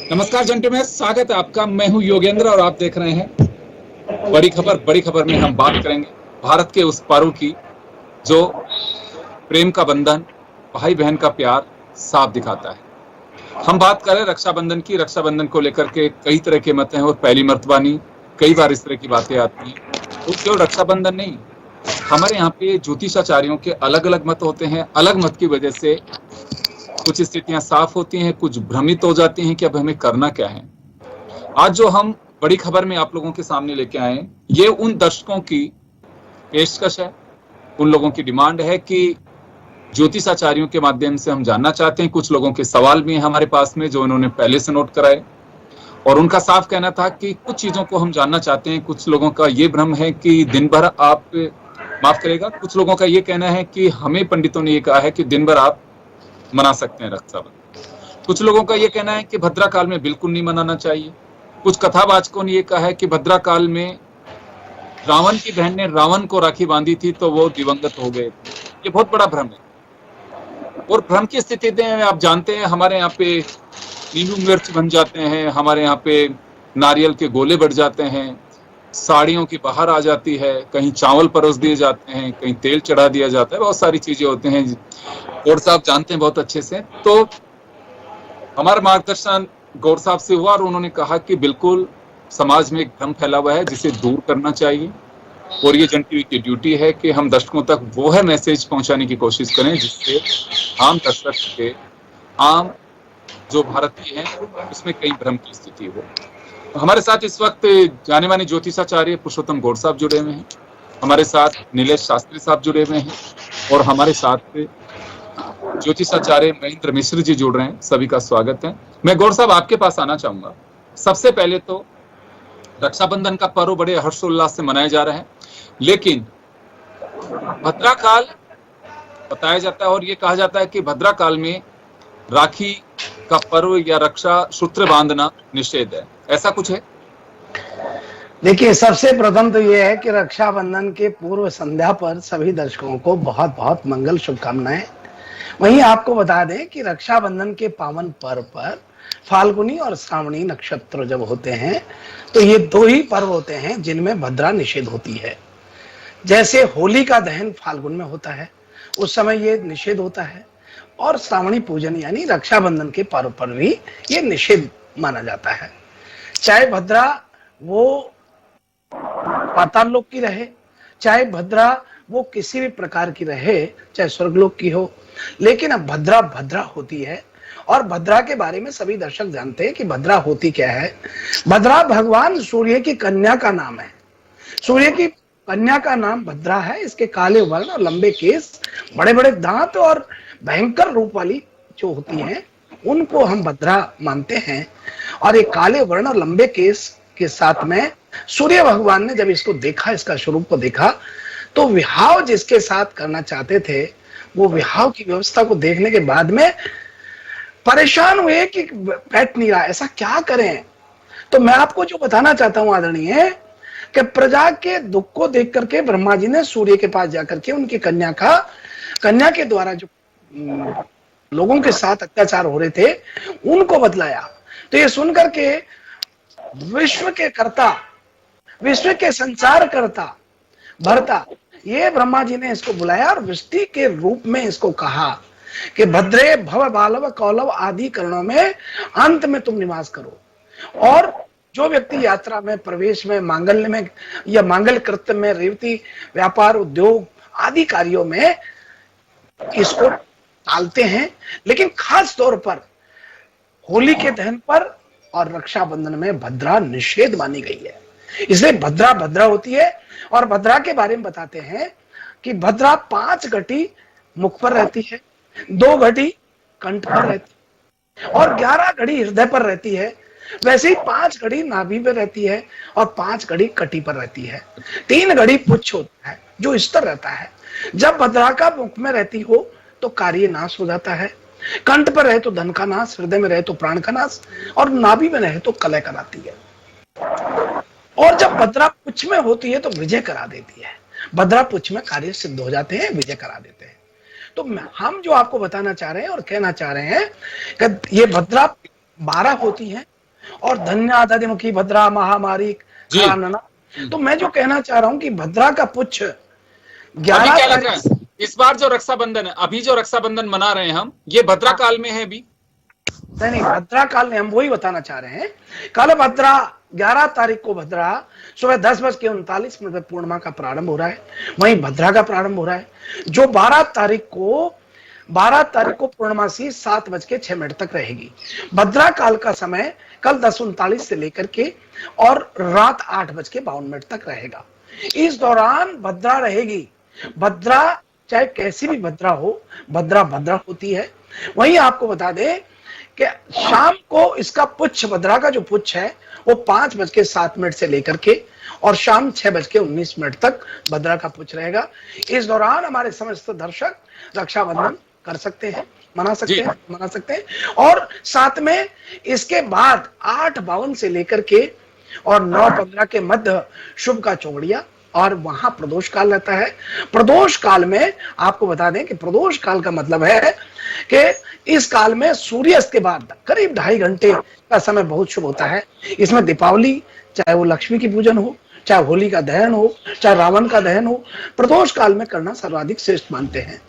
नमस्कार जेंटलमैन, स्वागत है आपका। मैं हूं योगेंद्र और आप देख रहे हैं बड़ी खबर में हम बात करेंगे भारत के उस पारों की जो प्रेम का बंधन, भाई बहन का प्यार साफ दिखाता है। हम बात करें रक्षाबंधन की। रक्षाबंधन को लेकर के कई तरह के मत हैं और पहली मर्तबा नहीं, कई बार इस तरह की बातें आती हैं। तो केवल रक्षाबंधन नहीं, हमारे यहाँ पे ज्योतिषाचार्यों के अलग अलग मत होते हैं। अलग मत की वजह से कुछ स्थितियां साफ होती हैं, कुछ भ्रमित हो जाती हैं कि अब हमें करना क्या है। आज जो हम बड़ी खबर में आप लोगों के सामने लेके आए हैं, ये उन दर्शकों की पेशकश है, उन लोगों की डिमांड है कि ज्योतिषाचार्यों के माध्यम से हम जानना चाहते हैं। कुछ लोगों के सवाल भी हैं हमारे पास में जो उन्होंने पहले से नोट कराए, और उनका साफ कहना था कि कुछ चीजों को हम जानना चाहते हैं। कुछ लोगों का ये भ्रम है कि दिन भर आप, माफ करेगा, कुछ लोगों का ये कहना है कि हमें पंडितों ने ये कहा है कि दिन भर आप मना सकते हैं रक्षाबंधन। कुछ लोगों का ये कहना है कि भद्रा काल में बिल्कुल नहीं मनाना चाहिए। कुछ कथावाचकों ने ये कहा है कि भद्रा काल में रावण की बहन ने रावण को राखी बांधी थी तो वो दिवंगत हो गए। ये बहुत बड़ा भ्रम है, और भ्रम की स्थिति में आप जानते हैं हमारे यहाँ पे नींबू मिर्च बन जाते हैं, हमारे यहाँ पे नारियल के गोले बढ़ जाते हैं, साड़ियों की बाहर आ जाती है, कहीं चावल परोस दिए जाते हैं, कहीं तेल चढ़ा दिया जाता है, बहुत सारी चीजें होती हैं गौर साहब जानते हैं बहुत अच्छे से। तो हमारा मार्गदर्शन गौर साहब से हुआ और उन्होंने कहा कि बिल्कुल समाज में एक भ्रम फैला हुआ है जिसे दूर करना चाहिए, और ये जन टीवी की ड्यूटी है कि हम दर्शकों तक वो है मैसेज पहुंचाने की कोशिश करें जिससे आम दर्शक के, आम जो भारतीय हैं, उसमें कई भ्रम की स्थिति हो। हमारे साथ इस वक्त जाने माने ज्योतिषाचार्य पुरुषोत्तम गौड़ साहब जुड़े हुए हैं, हमारे साथ नीलेश शास्त्री साहब जुड़े हुए हैं, और हमारे साथ ज्योतिषाचार्य महेंद्र मिश्र जी जुड़ रहे हैं। सभी का स्वागत है। मैं गौड़ साहब आपके पास आना चाहूंगा। सबसे पहले तो रक्षाबंधन का पर्व बड़े हर्षोल्लास से मनाया जा रहा है, लेकिन भद्रा काल बताया जाता है और ये कहा जाता है कि भद्रा काल में राखी का पर्व या रक्षा सूत्र बांधना निषेध है। ऐसा कुछ है? देखिए, सबसे प्रथम तो यह है कि रक्षाबंधन के पूर्व संध्या पर सभी दर्शकों को बहुत बहुत मंगल शुभकामनाएं। वहीं आपको बता दें कि रक्षाबंधन के पावन पर्व पर फाल्गुनी और श्रावणी नक्षत्र जब होते हैं तो ये दो ही पर्व होते हैं जिनमें भद्रा निषेध होती है। जैसे होली का दहन फाल्गुन में होता है, उस समय ये निषेध होता है, और श्रावणी पूजन यानी रक्षाबंधन के पर्व पर भी ये निषेध माना जाता है। चाहे भद्रा वो पाताल लोक की रहे, चाहे भद्रा वो किसी भी प्रकार की रहे, चाहे स्वर्गलोक की हो, लेकिन अब भद्रा भद्रा होती है। और भद्रा के बारे में सभी दर्शक जानते हैं कि भद्रा होती क्या है। भद्रा भगवान सूर्य की कन्या का नाम है। सूर्य की कन्या का नाम भद्रा है। इसके काले वर्ण और लंबे केस, बड़े बड़े दांत और भयंकर रूप वाली जो होती हैं उनको हम भद्रा मानते हैं। और ये काले वर्ण और लंबे केस के साथ में सूर्य भगवान ने जब इसको देखा, इसका स्वरूप को देखा, तो विहाव जिसके साथ करना चाहते थे वो विहाव की व्यवस्था को देखने के बाद में परेशान हुए कि बैठ नहीं रहा, ऐसा क्या करें। तो मैं आपको जो बताना चाहता हूं आदरणीय, कि प्रजा के दुख को देख करके ब्रह्मा जी ने सूर्य के पास जाकर के उनकी कन्या के द्वारा जो लोगों के साथ अत्याचार हो रहे थे उनको बतलाया। तो ये सुनकर के विश्व के कर्ता, विश्व के संसार करता भरता, ये ब्रह्मा जी ने इसको बुलाया और वृष्टि के रूप में इसको कहा कि भद्रे भव बालव कौलव आदि करणों में अंत में तुम निवास करो। और जो व्यक्ति यात्रा में, प्रवेश में, मांगल्य में या मांगल्य कृत्य में, रेवती, व्यापार, उद्योग आदि कार्यों में इसको टालते हैं, लेकिन खास तौर पर होली के दहन पर और रक्षाबंधन में भद्रा निषेध मानी गई है। इसलिए भद्रा भद्रा होती है। और भद्रा के बारे में बताते हैं कि भद्रा 5 घटी मुख पर रहती है, 2 घटी कंठ पर रहती है और 11 घड़ी हृदय पर रहती है। वैसे ही 5 घड़ी नाभि पे रहती है और 5 घड़ी कटी पर रहती है। 3 घड़ी पुच्छ होता है जो स्तर रहता है। जब भद्रा का मुख में रहती हो तो कार्य नाश हो जाता है, कंठ पर रहे तो धन का नाश, हृदय में रहे तो प्राण का नाश, और नाभि में रहे तो कलह कराती है। और जब भद्रा पुच्छ में होती है तो विजय करा देती है। भद्रा पुच्छ में कार्य सिद्ध हो जाते हैं, विजय करा देते हैं। तो हम जो आपको बताना चाह रहे हैं और कहना चाह रहे हैं कि ये भद्रा 12 होती हैं और धन्या दधिमुखी भद्रा महामारी जी। खरानना। तो मैं जो कहना चाह रहा हूं कि भद्रा का पुच्छ अभी 11 क्या लग रहा तारीख, है इस बार जो रक्षाबंधन है, अभी जो रक्षाबंधन मना रहे हैं हम, ये भद्रा काल में है अभी? नहीं भद्रा काल में हम वही बताना चाह रहे हैं। कल भद्रा 11 तारीख को भद्रा सुबह 10:39 पे पूर्णिमा का प्रारंभ हो रहा है, वहीं भद्रा का प्रारंभ हो रहा है, जो 12 तारीख को पूर्णमासी 7:06 तक रहेगी। भद्रा काल का समय कल 10:39 से लेकर के और रात 8:52 तक रहेगा। इस दौरान भद्रा रहेगी। भद्रा चाहे कैसी भी भद्रा हो, भद्रा भद्रा होती है। वहीं आपको बता दें कि शाम को इसका पुच्छ, भद्रा का जो पुच्छ है वो 5:07 से लेकर के और शाम 6:19 तक भद्रा का पुच्छ रहेगा। इस दौरान हमारे समस्त दर्शक रक्षाबंधन कर सकते हैं, मना सकते हैं। और साथ में इसके बाद 8:52 से लेकर के और 9:15 के मध्य शुभ का चौगड़िया और वहां प्रदोष काल रहता है। प्रदोष काल में आपको बता दें कि प्रदोष काल का मतलब है कि इस काल में सूर्यास्त के बाद करीब 2.5 घंटे का समय बहुत शुभ होता है। इसमें दीपावली, चाहे वो लक्ष्मी की पूजन हो, चाहे होली का दहन हो, चाहे रावण का दहन हो, प्रदोष काल में करना सर्वाधिक श्रेष्ठ मानते हैं।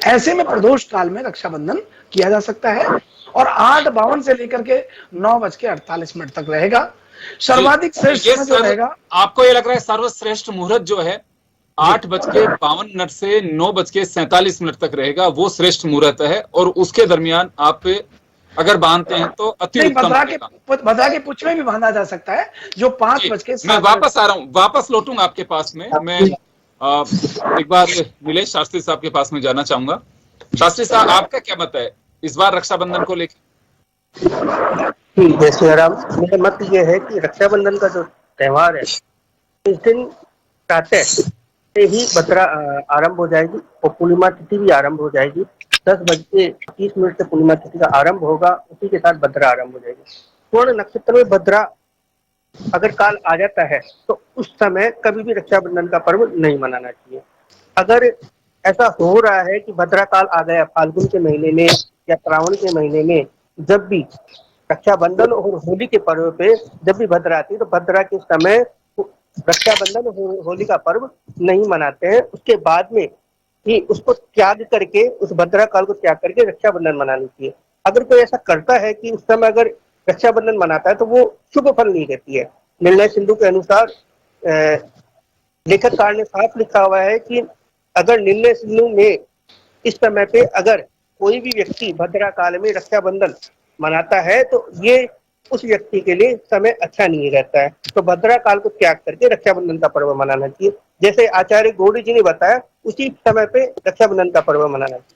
ऐसे में प्रदोष काल में रक्षाबंधन किया जा सकता है और 8:52 से लेकर के 9:48 तक रहेगा। सर्वाधिक श्रेष्ठ समय जो रहेगा, आपको ये लग रहा है सर्वश्रेष्ठ मुहूर्त जो है 8:52 से 9:47 तक रहेगा, वो श्रेष्ठ मुहूर्त है और उसके दरमियान आप अगर बांधते हैं तो अति उत्तम रहेगा। भद्रा के पुच्छ में भी बांधा जा सकता है जो 5:07। मैं वापस आ रहा हूँ, वापस लौटूंगा आपके पास में। मैं एक बार नीलेश शास्त्री साहब के पास में जाना चाहूंगा। शास्त्री साहब, आपका क्या मत है इस बार रक्षाबंधन को लेकर? जय श्री राम। मेरा मत ये है कि रक्षाबंधन का जो त्योहार है, इस दिन प्रातः से ही भद्रा आरंभ हो जाएगी और पूर्णिमा तिथि भी आरंभ हो जाएगी। 10:30 से पूर्णिमा तिथि का आरंभ होगा, उसी के साथ भद्रा आरंभ हो जाएगी। पूर्ण नक्षत्र में भद्रा अगर काल आ जाता है तो उस समय कभी भी रक्षाबंधन का पर्व नहीं मनाना चाहिए। अगर ऐसा हो रहा है कि भद्रा काल आ गया फाल्गुन के महीने में या श्रावण के महीने में, जब भी रक्षाबंधन और होली के पर्व पे जब भी भद्रा आती है तो भद्रा के समय रक्षाबंधन और होली का पर्व नहीं मनाते हैं। उसके बाद में ही उसको त्याग करके, उस भद्रा काल को त्याग करके रक्षाबंधन मनानी चाहिए। अगर कोई ऐसा करता है कि उस समय अगर रक्षाबंधन मनाता है तो वो शुभ फल नहीं देती है। निर्णय सिंधु के अनुसार लेखककार ने साफ लिखा हुआ है कि अगर निर्णय सिंधु में इस समय पे अगर कोई भी व्यक्ति भद्रा काल में रक्षाबंधन मनाता है तो ये उस व्यक्ति के लिए समय अच्छा नहीं रहता है। तो भद्रा काल को त्याग करके रक्षाबंधन का पर्व मनाना चाहिए। जैसे आचार्य गौड़ी जी ने बताया, उसी समय पे रक्षाबंधन का पर्व मनाना चाहिए।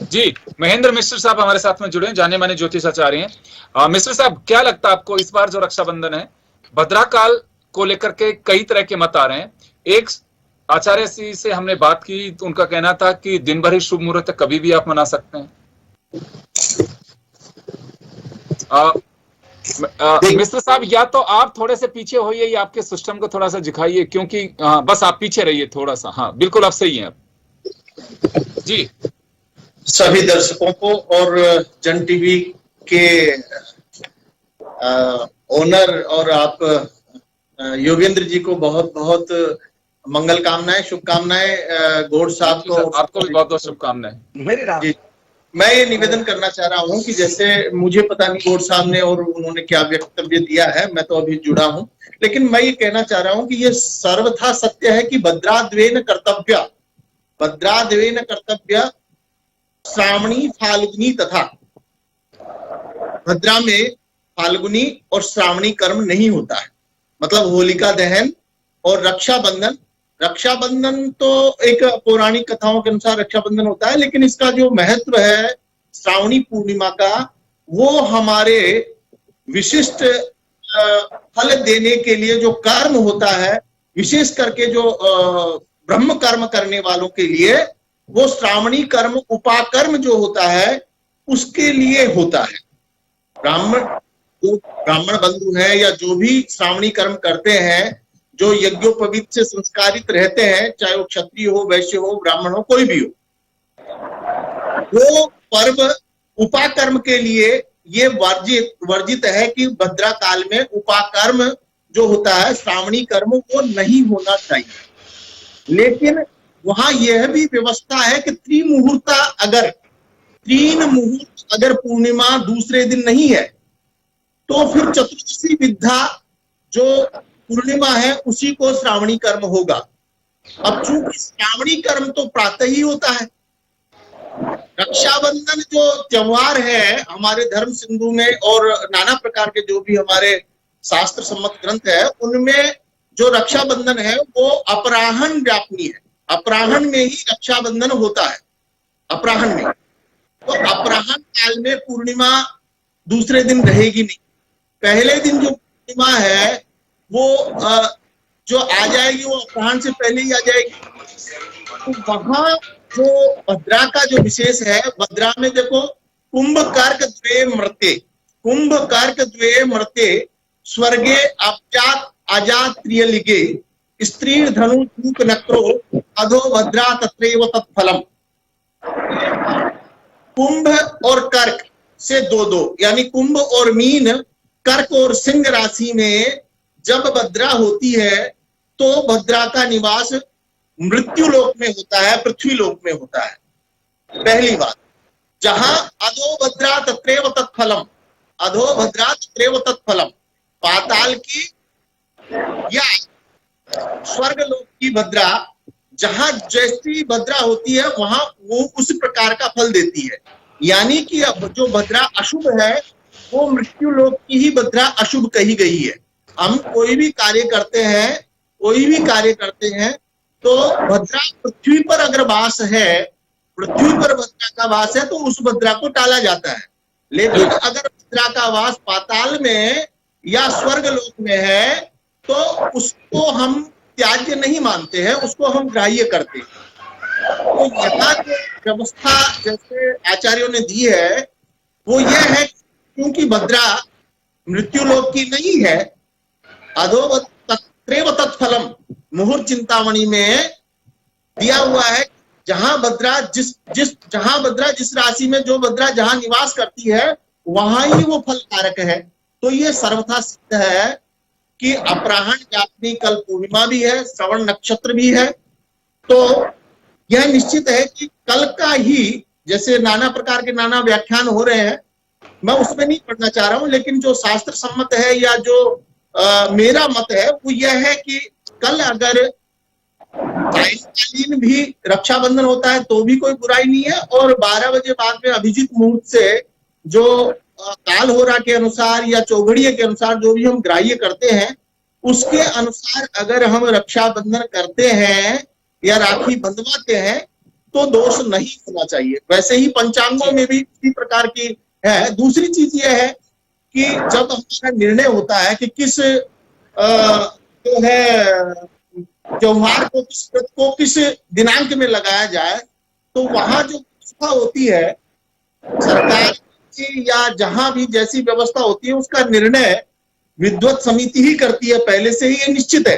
जी, महेंद्र मिश्र साहब हमारे साथ में जुड़े हैं, जाने माने ज्योतिषाचार्य हैं। मिश्र साहब, क्या लगता है आपको इस बार जो रक्षाबंधन है, भद्रा काल को लेकर के कई तरह के मत आ रहे हैं। एक आचार्य जी से हमने बात की तो उनका कहना था कि दिन भर ही शुभ मुहूर्त है, कभी भी आप मना सकते हैं। मिस्टर साहब, या तो आप थोड़े से पीछे होइए या आपके सिस्टम को थोड़ा सा दिखाइए, क्योंकि बस आप पीछे रहिए थोड़ा सा। हाँ, बिल्कुल आप सही हैं जी। सभी दर्शकों को और जन टीवी के ओनर और आप योगेंद्र जी को बहुत बहुत मंगल कामनाएं, शुभकामनाएं। गौड़ साहब को, आपको भी बहुत बहुत शुभकामनाएं। मेरे राम। मैं ये निवेदन करना चाह रहा हूं कि जैसे मुझे पता नहीं गौड़ साहब ने और उन्होंने क्या वक्तव्य दिया है, मैं तो अभी जुड़ा हूं, लेकिन मैं ये कहना चाह रहा हूं कि ये सर्वथा सत्य है कि भद्राद्वेन कर्तव्य श्रावणी फाल्गुनी तथा। भद्रा में फाल्गुनी और श्रावणी कर्म नहीं होता है, मतलब होलिका दहन और रक्षाबंधन तो एक पौराणिक कथाओं के अनुसार रक्षाबंधन होता है, लेकिन इसका जो महत्व है श्रावणी पूर्णिमा का, वो हमारे विशिष्ट फल देने के लिए जो कर्म होता है, विशेष करके जो ब्रह्म कर्म करने वालों के लिए, वो श्रावणी कर्म उपाकर्म जो होता है उसके लिए होता है। ब्राह्मण बंधु है या जो भी श्रावणी कर्म करते हैं, जो यज्ञोपवीत से संस्कारित रहते हैं, चाहे वो क्षत्रिय हो, वैश्य हो, ब्राह्मण हो, कोई भी हो, वो पर्व उपाकर्म के लिए ये वर्जित है कि भद्रा काल में उपाकर्म जो होता है, श्रावणी कर्म, वो नहीं होना चाहिए। लेकिन वहां यह भी व्यवस्था है कि तीन मुहूर्त अगर पूर्णिमा दूसरे दिन नहीं है तो फिर चतुर्दशी विद्या जो पूर्णिमा है उसी को श्रावणी कर्म होगा। अब चूंकि श्रावणी कर्म तो प्रातः ही होता है, रक्षाबंधन जो त्योहार है हमारे धर्म सिंधु में और नाना प्रकार के जो भी हमारे शास्त्र सम्मत ग्रंथ है उनमें जो रक्षाबंधन है वो अपराह्न व्यापनी है, अपराह्न में ही रक्षाबंधन होता है, अपराह्न में। तो अपराह्न काल में पूर्णिमा दूसरे दिन रहेगी नहीं, पहले दिन जो पूर्णिमा है वो जो आ जाएगी वो अपराह्न से पहले ही आ जाएगी। तो वहां जो भद्रा का जो विशेष है, भद्रा में देखो कुंभ कर्क द्वे मृते, कुंभ कर्क द्वे मृते स्वर्गे अजात अजात त्रियलिगे स्त्री धनु चूक नक्रो अधो भद्रा तत्रैव तत्फलम। कुंभ और कर्क से दो यानी कुंभ और मीन, कर्क और सिंह राशि में जब भद्रा होती है तो भद्रा का निवास मृत्यु लोक में होता है, पृथ्वी लोक में होता है। पहली बात, जहां अधो भद्रा तत्रैव तत्फलम, अधो भद्रा तत्रैव तत्फलम, पाताल की या स्वर्ग लोक की भद्रा जहां जैसी भद्रा होती है वहां वो उस प्रकार का फल देती है। यानी कि अब जो भद्रा अशुभ है वो मृत्यु लोक की ही भद्रा अशुभ कही गई है। हम कोई भी कार्य करते हैं तो भद्रा पृथ्वी पर अगर वास है, पृथ्वी पर भद्रा का वास है तो उस भद्रा को टाला जाता है। लेकिन अगर भद्रा का वास पाताल में या स्वर्ग लोक में है तो उसको हम त्याज्य नहीं मानते हैं, उसको हम ग्राह्य करते हैं। तो यहाँ जो व्यवस्था जैसे आचार्यों ने दी है वो यह है क्योंकि भद्रा मृत्यु लोक की नहीं है, अधो तत्रैव तत्फलम मुहूर्त चिंतामणि में दिया हुआ है, जहां भद्रा जिस राशि में जो भद्रा जहां निवास करती है वहां ही वो फल कारक है। तो ये सर्वथा सिद्ध है कि अपराह्न व्यापनी कल पूर्णिमा भी है, श्रवण नक्षत्र भी है। तो यह निश्चित है कि कल का ही, जैसे नाना प्रकार के नाना व्याख्यान हो रहे हैं, मैं उसमें नहीं पढ़ना चाह रहा हूं, लेकिन जो शास्त्र सम्मत है या जो मेरा मत है वो यह है कि कल अगर सायंकालीन भी रक्षाबंधन होता है तो भी कोई बुराई नहीं है, और 12 बजे बाद में अभिजीत मुहूर्त से जो काल होरा के अनुसार या चौघड़िया के अनुसार जो भी हम ग्राह्य करते हैं उसके अनुसार अगर हम रक्षाबंधन करते हैं या राखी बंधवाते हैं तो दोष नहीं होना चाहिए। वैसे ही पंचांगों में भी इसी प्रकार की है। दूसरी चीज यह है कि जब हमारा निर्णय होता है कि किस जो है त्योहार को किस दिनांक में लगाया जाए, तो वहां जो व्यवस्था होती है सरकार की या जहां भी जैसी व्यवस्था होती है उसका निर्णय विद्वत समिति ही करती है, पहले से ही ये निश्चित है,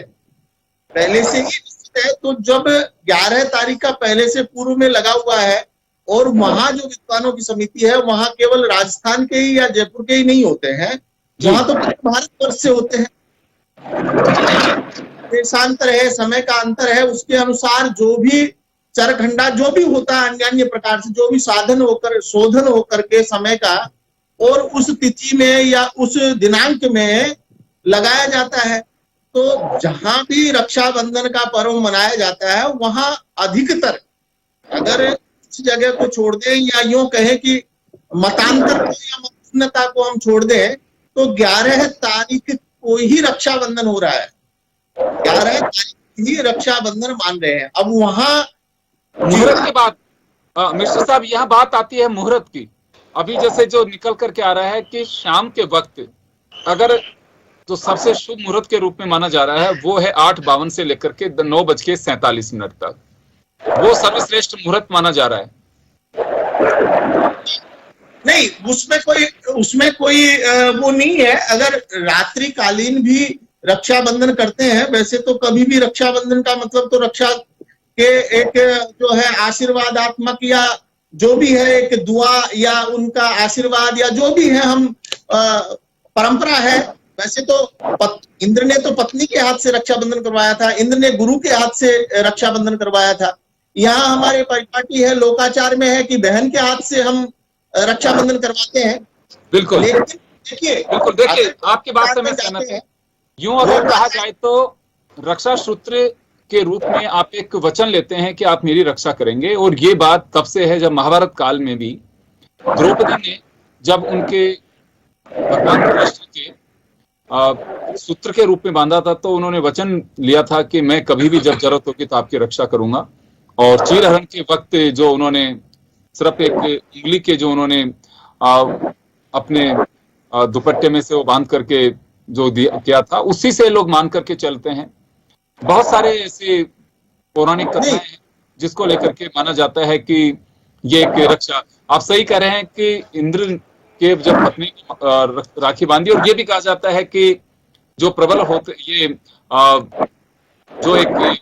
पहले से ही निश्चित है। तो जब 11 तारीख का पहले से पूर्व में लगा हुआ है और वहां जो विद्वानों की समिति है वहां केवल राजस्थान के ही या जयपुर के ही नहीं होते हैं, वहां तो भारतवर्ष से होते हैं। देशांतर है, समय का अंतर है, उसके अनुसार जो भी चरखंडा जो भी होता है अन्य अन्य प्रकार से जो भी शोधन होकर के समय का और उस तिथि में या उस दिनांक में लगाया जाता है। तो जहां भी रक्षाबंधन का पर्व मनाया जाता है वहां अधिकतर अगर इस जगह को छोड़ दें या यूं कहें कि मतांतर को या मतभिन्नता को हम छोड़ दें तो 11 तारीख को ही रक्षाबंधन हो रहा है, 11 तारीख ही रक्षाबंधन मान रहे हैं। अब वहां मुहूर्त की बात, मिश्र साहब यहाँ बात आती है मुहूर्त की। अभी जैसे जो निकल करके आ रहा है कि शाम के वक्त अगर जो सबसे शुभ मुहूर्त के रूप में माना जा रहा है वो है 8:52 से लेकर के 9:47 तक, वो सर्वश्रेष्ठ मुहूर्त माना जा रहा है। नहीं, उसमें कोई वो नहीं है। अगर रात्रिकालीन भी रक्षाबंधन करते हैं, वैसे तो कभी भी रक्षाबंधन का मतलब तो रक्षा के एक जो है आशीर्वादात्मक या जो भी है एक दुआ या उनका आशीर्वाद या जो भी है हम परंपरा है। वैसे तो इंद्र ने तो पत्नी के हाथ से रक्षाबंधन करवाया था, इंद्र ने गुरु के हाथ से रक्षाबंधन करवाया था। यहाँ हमारे परिपाटी है, लोकाचार में है कि बहन के हाथ से हम रक्षाबंधन करवाते हैं। बिल्कुल देखिए आपकी बात से मैं सहमत हूं। यूं अगर कहा जाए तो रक्षा सूत्र के रूप में आप एक वचन लेते हैं कि आप मेरी रक्षा करेंगे, और ये बात तब से है जब महाभारत काल में भी द्रौपदी ने जब उनके भगवान कृष्ण के सूत्र के रूप में बांधा था तो उन्होंने वचन लिया था कि मैं कभी भी जब जरूरत होगी तो आपकी रक्षा करूंगा। और चीरहरण के वक्त जो उन्होंने सिर्फ एक उंगली के जो उन्होंने अपने दुपट्टे में से वो बांध करके जो किया था, उसी से लोग मान करके चलते हैं। बहुत सारे ऐसे पौराणिक कथाएं हैं जिसको लेकर के माना जाता है कि ये एक रक्षा। आप सही कह रहे हैं कि इंद्र के जब पत्नी राखी बांधी, और ये भी कहा जाता है कि जो प्रबल होते ये जो एक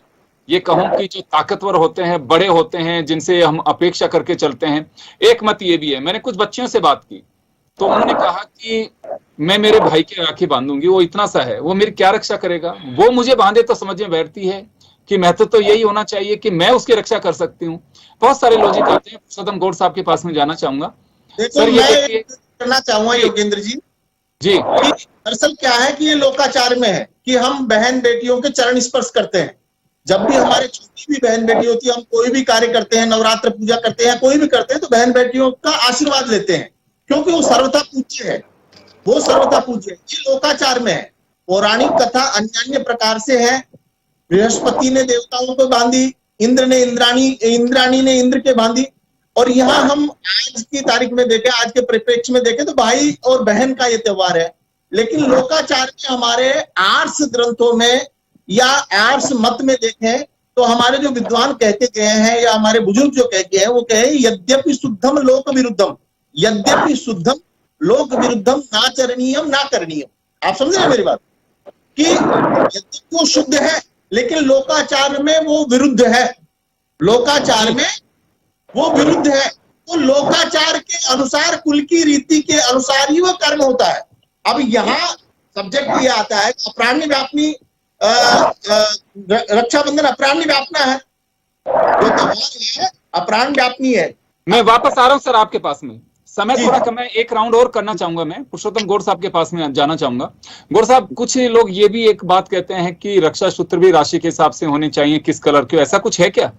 ये कहूं कि जो ताकतवर होते हैं, बड़े होते हैं, जिनसे हम अपेक्षा करके चलते हैं। एक मत ये भी है, मैंने कुछ बच्चियों से बात की तो उन्होंने कहा कि मैं मेरे भाई की राखी बांधूंगी, वो इतना सा है, वो मेरी क्या रक्षा करेगा, वो मुझे बांधे तो समझ में बैठती है कि महत्व तो यही होना चाहिए कि मैं उसकी रक्षा कर सकती हूँ। बहुत सारे लॉजिक आते हैं। पुरुषोत्तम गौड़ साहब के पास में जाना चाहूंगा। सर ये करना चाहूंगा योगेंद्र जी दरअसल क्या है कि ये लोकाचार में है कि हम बहन बेटियों के चरण स्पर्श करते हैं। जब भी हमारे छोटी भी बहन बेटी होती है, हम कोई भी कार्य करते हैं, नवरात्र पूजा करते हैं, कोई भी करते हैं, तो बहन बेटियों का आशीर्वाद लेते हैं, क्योंकि वो सर्वथा पूज्य है, वो सर्वथा पूज्य है। ये लोकाचार में है। पौराणिक कथा अन्य अन्य प्रकार से है। बृहस्पति ने देवताओं को बांधी, इंद्र ने इंद्राणी ने इंद्र के बांधी। और यहाँ हम आज की तारीख में देखें, आज के परिप्रेक्ष्य में देखें तो भाई और बहन का ये त्योहार है। लेकिन लोकाचार में हमारे आर्ष ग्रंथों में या आर्ष मत में देखें तो हमारे जो विद्वान कहते गए हैं या हमारे बुजुर्ग जो कह गए हैं वो कहे यद्यपि शुद्धम लोक विरुद्धम, यद्यपि शुद्धम लोक विरुद्धम ना चरणीयम ना करणीयम। आप समझ रहे हैं मेरी बात कि यद्यपि वो शुद्ध है लेकिन लोकाचार में वो विरुद्ध है, लोकाचार में वो विरुद्ध है। तो लोकाचार के अनुसार, कुल की रीति के अनुसार ही वो कर्म होता है। अब यहाँ सब्जेक्ट ये आता है अपराह्न व्यापनी, रक्षाबंधन अपराह्न व्यापना है, जो त्योहार है अपराह्न व्यापनी है। मैं वापस आ रहा हूं सर आपके पास में, समय थोड़ा कम है, एक राउंड और करना चाहूंगा। मैं पुरुषोत्तम गौड़ साहब के पास में जाना चाहूंगा। गौड़ साहब, कुछ लोग ये भी एक बात कहते हैं कि रक्षा सूत्र भी राशि के हिसाब से होने चाहिए, किस कलर के, ऐसा कुछ है क्या?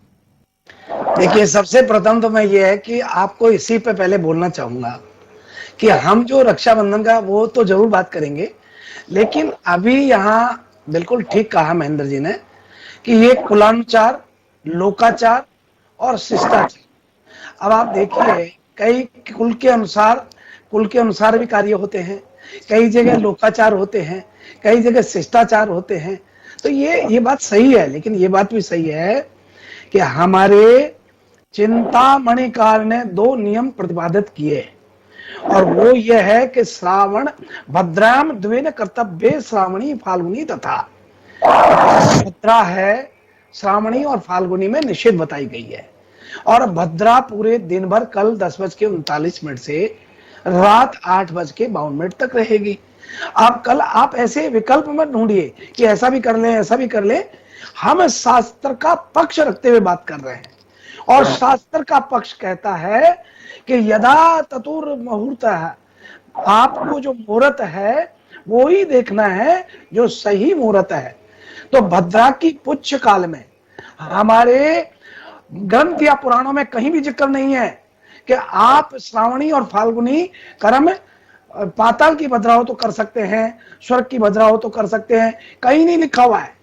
देखिए, सबसे प्रथम तो मैं ये है कि आपको इसी पे पहले बोलना चाहूंगा कि हम जो रक्षाबंधन का वो तो जरूर बात करेंगे, लेकिन अभी यहाँ बिल्कुल ठीक कहा महेंद्र जी ने कि ये कुलानुचार, लोकाचार और शिष्टाचार। अब आप देखिए, कई कुल के अनुसार भी कार्य होते हैं, कई जगह लोकाचार होते हैं, कई जगह शिष्टाचार होते हैं। तो ये बात सही है, लेकिन ये बात भी सही है कि हमारे चिंतामणिकार ने 2 नियम प्रतिपादित किए, और वो ये है कि श्रावण भद्राम द्वेन कर्तव्य श्रावणी फाल्गुनी तथा। भद्रा है श्रावणी और फाल्गुनी में निषेध बताई गई है, और भद्रा पूरे दिन भर कल 10:39 से रात 8:52 तक रहेगी। अब कल आप ऐसे विकल्प मत ढूंढिए कि ऐसा भी कर ले ऐसा भी कर ले। हम शास्त्र का पक्ष रखते हुए बात कर रहे हैं, और शास्त्र का पक्ष कहता है कि यदा ततुर मुहूर्त है, आपको जो मुहूर्त है वो ही देखना है जो सही मुहूर्त है। तो भद्रा की पुच्छ काल में हमारे ग्रंथ या पुराणों में कहीं भी जिक्र नहीं है कि आप श्रावणी और फाल्गुनी कर्म पाताल की भद्रा हो तो कर सकते हैं, स्वर्ग की भद्रा हो तो कर सकते हैं, कहीं नहीं लिखा हुआ है।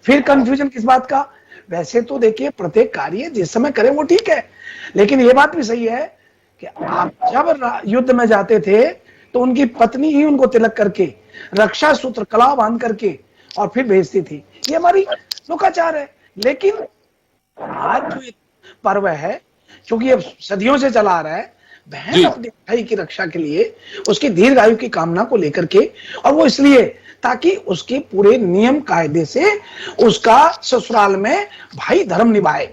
फिर कंफ्यूजन किस बात का? वैसे तो देखिए, प्रत्येक कार्य जिस समय करें वो ठीक है, लेकिन ये बात भी सही है कि आप जब युद्ध में जाते थे तो उनकी पत्नी ही उनको तिलक करके रक्षा सूत्र कला बांध करके और फिर भेजती थी। ये हमारी लोकाचार है। लेकिन आज जो पर्व है, क्योंकि अब सदियों से चला आ रहा है, बहन अपने भाई की रक्षा के लिए उसकी दीर्घ आयु की कामना को लेकर के, और वो इसलिए ताकि उसके पूरे नियम कायदे से उसका ससुराल में भाई धर्म निभाए।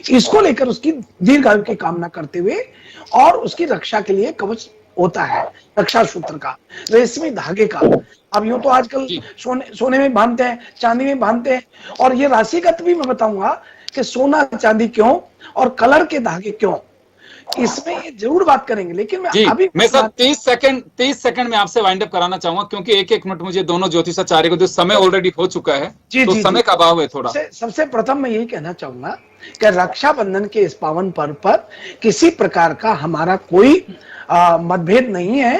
इसको लेकर उसकी दीर्घायु की कामना करते हुए और उसकी रक्षा के लिए कवच होता है रक्षा सूत्र का, रेशमी धागे का। अब यूं तो आजकल सोने में बांधते हैं, चांदी में बांधते हैं, और ये राशिगत भी मैं बताऊंगा कि सोना चांदी क्यों और कलर के धागे क्यों, इसमें ये जरूर बात करेंगे। लेकिन मैं सर 30 सेकंड में आपसे वाइंड अप कराना चाहूंगा, क्योंकि एक मिनट मुझे दोनों ज्योतिषाचार्य को, जो समय ऑलरेडी हो चुका है, तो समय का अभाव है थोड़ा। सबसे प्रथम मैं यही कहना चाहूंगा कि रक्षाबंधन के इस पावन पर्व पर किसी प्रकार का हमारा कोई मतभेद नहीं है।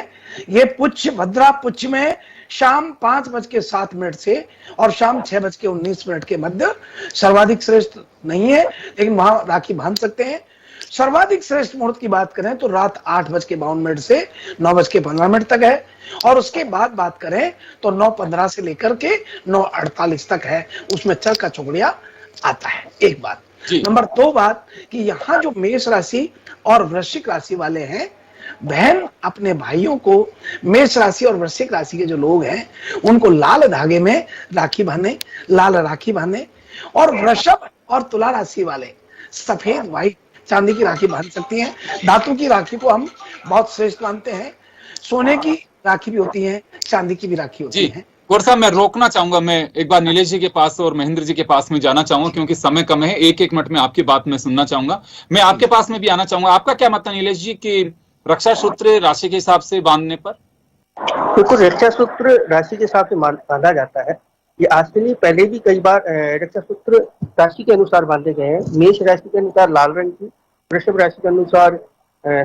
ये पुच्छ भद्रा पुच्छ में शाम 5:07 से और शाम 6:19 के मध्य सर्वाधिक श्रेष्ठ नहीं है, लेकिन वहां राखी बांध सकते हैं। सर्वाधिक श्रेष्ठ मुहूर्त की बात करें तो रात 8:52 से 9:15 तक है, और उसके बाद बात करें तो 9:15 से लेकर के 9:48 तक है, उसमें चरका चौकड़िया आता है। एक बात। नंबर 2 बात कि यहाँ जो मेष राशि और वृश्चिक राशि वाले हैं, बहन अपने भाइयों को, मेष राशि और वृश्चिक राशि के जो लोग हैं उनको लाल धागे में राखी बांधे, लाल राखी बांधे, और वृषभ और तुला राशि वाले सफेद व्हाइट चांदी की राखी बांध सकती हैं। धातु की राखी को हम बहुत श्रेष्ठ मानते हैं, सोने की राखी भी होती है, चांदी की भी राखी होती है। गौर साहब, मैं रोकना चाहूंगा, मैं एक बार नीलेश जी के पास और महेंद्र जी के पास में जाना चाहूंगा, क्योंकि समय कम है। एक मिनट में आपकी बात में सुनना चाहूंगा। मैं आपके पास में भी आना चाहूंगा, आपका क्या मत है नीलेश जी कि रक्षा सूत्र राशि के हिसाब से बांधने पर? देखो, रक्षा सूत्र राशि के हिसाब से बांधा जाता है। ये आज से नहीं, पहले भी कई बार रक्षा सूत्र राशि के अनुसार बांधे गए हैं। मेष राशि के अनुसार लाल रंग की, वृषभ राशि के अनुसार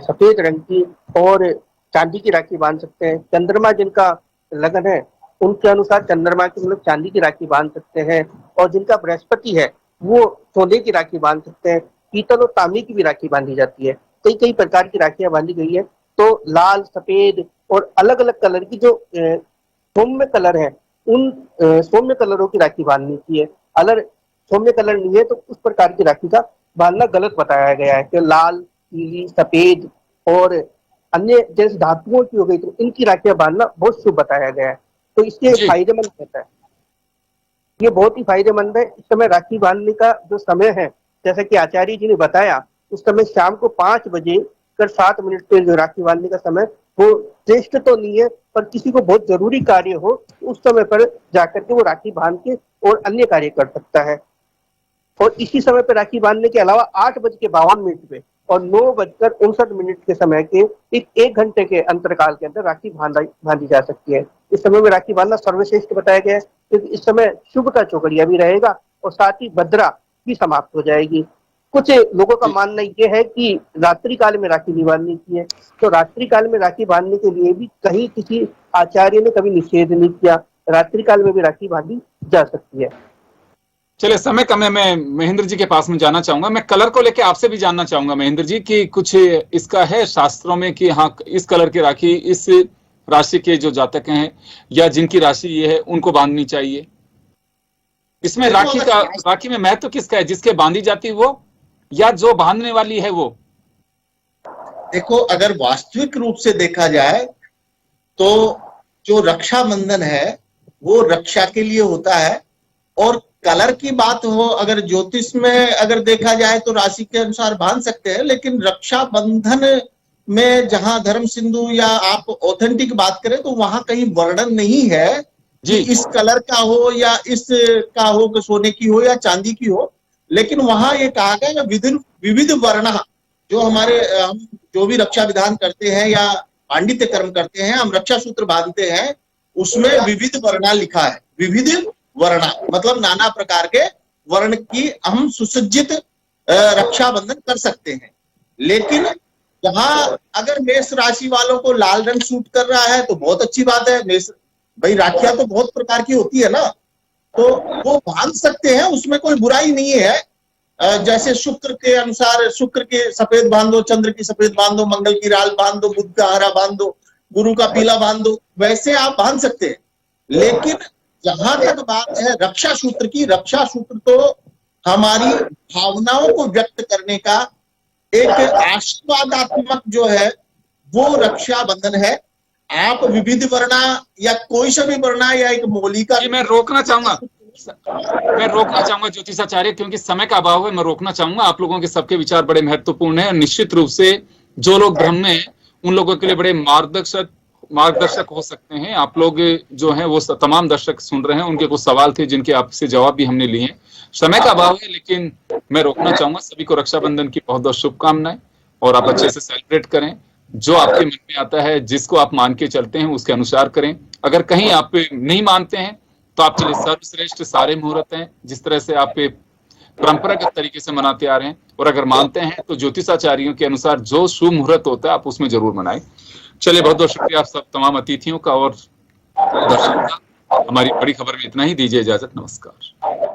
सफेद रंग की और चांदी की राखी बांध सकते हैं। चंद्रमा जिनका लगन है उनके अनुसार चंद्रमा की मतलब चांदी की राखी बांध सकते हैं, और जिनका बृहस्पति है वो सोने की राखी बांध सकते हैं। पीतल और तांबे की भी राखी बांधी जाती है। कई प्रकार की राखियां बांधी गई है। तो लाल, सफेद और अलग अलग कलर की जो सौम्य कलर है, उन सौम्य कलरों की राखी बांधनी चाहिए। अगर सौम्य कलर नहीं है तो उस प्रकार की राखी का बांधना गलत बताया गया है कि लाल, पीली, सफेद और अन्य जैसे धातुओं की हो गई तो इनकी राखियां बांधना बहुत शुभ बताया गया है। तो इसलिए फायदेमंद रहता है, ये बहुत ही फायदेमंद है। इस समय राखी बांधने का जो समय है, जैसा कि आचार्य जी ने बताया, उस समय शाम को 5:07 पे जो राखी बांधने का समय, वो श्रेष्ठ तो नहीं है, पर किसी को बहुत जरूरी कार्य हो उस समय पर जाकर के वो राखी बांध के और अन्य कार्य कर सकता है। और इसी समय पर राखी बांधने के अलावा 8:52 पे और 9:59 के समय के एक घंटे के अंतरकाल के अंदर राखी बांधी जा सकती है। इस समय में राखी बांधना सर्वश्रेष्ठ बताया गया है, क्योंकि इस समय शुभ का चौकड़िया भी रहेगा और साथ ही भद्रा भी समाप्त हो जाएगी। कुछ लोगों का मानना यह है कि रात्रि काल में राखी नहीं बांधनी चाहिए, तो रात्रि काल में राखी बांधने के लिए भी कहीं किसी आचार्य ने कभी निषेध नहीं किया, रात्रि काल में भी राखी बांधी जा सकती है। चलिए, समय कम है, मैं महेंद्र जी के पास में जाना चाहूंगा। मैं कलर को लेकर आपसे भी जानना चाहूंगा महेंद्र जी कि कुछ इसका है शास्त्रों में कि हाँ, इस कलर की राखी इस राशि के जो जातक हैं या जिनकी राशि ये है उनको बांधनी चाहिए। इसमें राखी में महत्व किसका है, जिसके बांधी जाती वो या जो बांधने वाली है वो? देखो, अगर वास्तविक रूप से देखा जाए तो जो रक्षाबंधन है वो रक्षा के लिए होता है। और कलर की बात हो, अगर ज्योतिष में अगर देखा जाए तो राशि के अनुसार बांध सकते हैं, लेकिन रक्षाबंधन में जहां धर्म सिंधु या आप ऑथेंटिक बात करें तो वहां कहीं वर्णन नहीं है कि इस कलर का हो या इस का हो, कि सोने की हो या चांदी की हो। लेकिन वहां ये कहा गया विविध वर्णा, जो हमारे हम जो भी रक्षा विधान करते हैं या पांडित्य कर्म करते हैं, हम रक्षा सूत्र बांधते हैं, उसमें विविध वर्णा लिखा है। विविध वर्णा मतलब नाना प्रकार के वर्ण की हम सुसज्जित रक्षाबंधन कर सकते हैं। लेकिन यहाँ अगर मेष राशि वालों को लाल रंग सूट कर रहा है तो बहुत अच्छी बात है। मेष भाई, राखियां तो बहुत प्रकार की होती है ना, तो वो बांध सकते हैं, उसमें कोई बुराई नहीं है। जैसे शुक्र के अनुसार शुक्र के सफेद बांधो, चंद्र की सफेद बांधो, मंगल की लाल बांधो, बुध का हरा बांधो, गुरु का पीला बांधो, वैसे आप बांध सकते हैं। लेकिन जहां तक बात है रक्षा सूत्र की, रक्षा सूत्र तो हमारी भावनाओं को व्यक्त करने का एक आशीर्वादात्मक जो है वो रक्षाबंधन है। आप विविध वर्णा या कोई सा भी वर्णा या एक मौलिका, मैं रोकना चाहूंगा मैं रोकना चाहूंगा ज्योतिषाचार्य, क्योंकि समय का अभाव है, मैं रोकना चाहूंगा। आप लोगों के सबके विचार बड़े महत्वपूर्ण हैं और निश्चित रूप से जो लोग भ्रम में हैं उन लोगों के लिए बड़े मार्गदर्शक हो सकते हैं। आप लोग जो हैं वो तमाम दर्शक सुन रहे हैं, उनके कुछ सवाल थे जिनके आपसे जवाब भी हमने लिए हैं। समय का अभाव है लेकिन मैं रोकना चाहूंगा। सभी को रक्षाबंधन की बहुत बहुत शुभकामनाएं और आप अच्छे से सेलिब्रेट करें। जो आपके मन में आता है, जिसको आप मान के चलते हैं उसके अनुसार करें। अगर कहीं आप नहीं मानते हैं तो आपके लिए सर्वश्रेष्ठ सारे मुहूर्त हैं, जिस तरह से आप परंपरागत तरीके से मनाते आ रहे हैं। और अगर मानते हैं तो ज्योतिषाचार्यों के अनुसार जो शुभ मुहूर्त होता है आप उसमें जरूर मनाएं। चलिए, बहुत बहुत शुक्रिया आप सब तमाम अतिथियों का और दर्शकों का। हमारी बड़ी खबर में इतना ही। दीजिए इजाजत, नमस्कार।